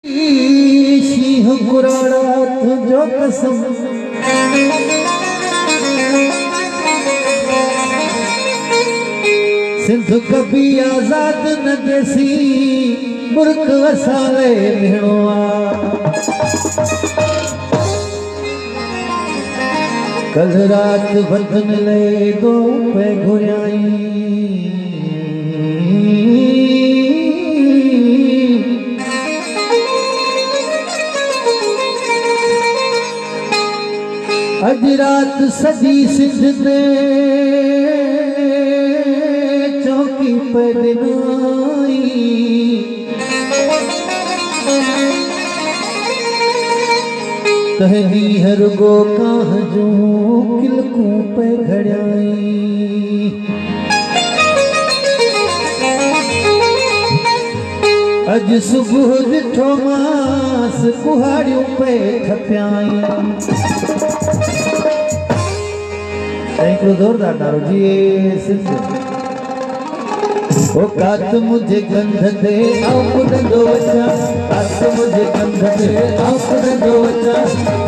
शीह कुराड़ा तुझो कसम सिंध कभी आजाद न देसी मुल्क वसाले भेणोआ कल रात बदन ले दो पे घुरियाई अज रात सजी सिंध ने चौकी पे दिनाई कहनी हर गो काह जो किलकू पे घड़ाई अज सुबह दिठो मास कुहाड़ियों पे खपियाई जोरदार नारो जी सिंध ओ कात मुझे गंध दे आओ कुदंदो वचा कात मुझे गंध दे आओ कुदंदो वचा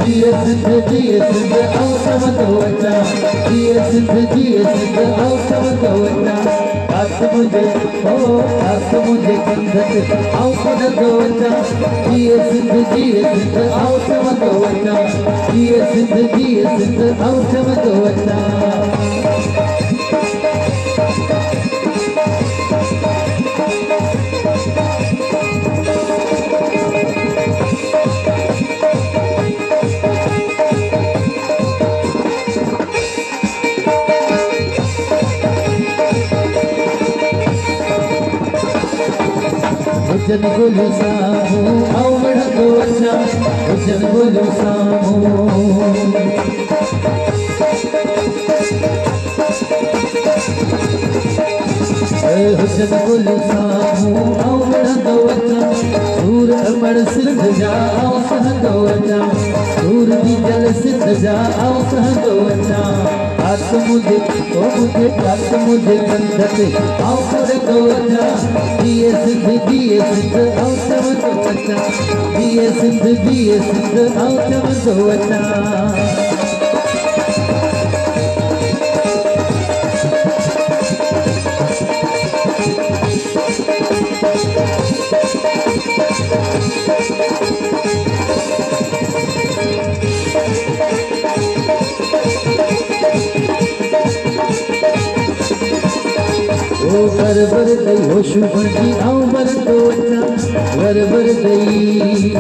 जिए सिंध आओ समंदो वचा जिए सिंध आओ समंदो वचा कात मुझे गंध दे आओ कुदंदो वचा जिए सिंध आओ समंदो वचा जिए सिंध आओ समंदो वचा हुजन गुलू सामू आओ बढ़ंदो वचा हुजन गुलू सामू हुजन गुलू सामू आओ बढ़ंदो वचा सूर अमर सिंध जा आओ सहंदो वचा सूर दी जल सिंध जा आओ सहंदो वचा कात मुझे गंधते आओ बढ़ंदो वचा जिए सिंध आओ समंदो वचा जिए सिंध आओ समंदो वचा बर दई हो शुभन जी आओ बढ़ंदो वचा बर दई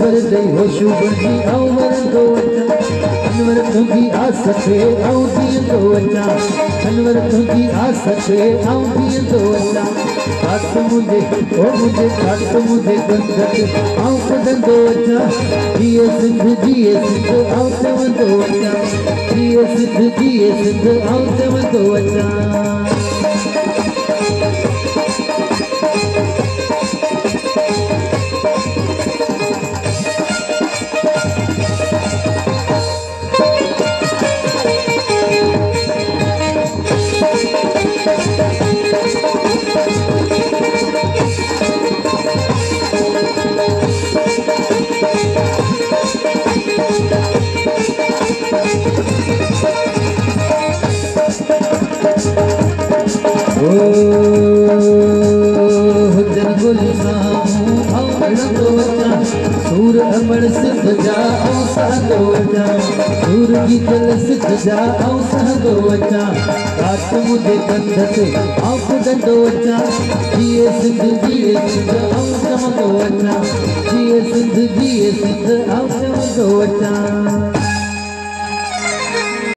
बर दई हो शुभन जी आओ बढ़ंदो वचा अनवर तुझी आस थे आओ दियंदो वचा अनवर तुझी आस थे आओ दियंदो वचा कात मुझे गंधते आओ कुदंदो वचा जिए सिंध आओ समंदो वचा जिए सिंध आओ समंदो वचा हुजन गुलू सामू आओ बढ़ंदो वचा सूर अमर सिंध जा आओ सहंदो वचा सूर की जल सिंध जा आओ सहंदो वचा कात मुझे गंधते आओ कुदंदो वचा जिए सिंध आओ समंदो वचा जिए सिंध आओ समंदो वचा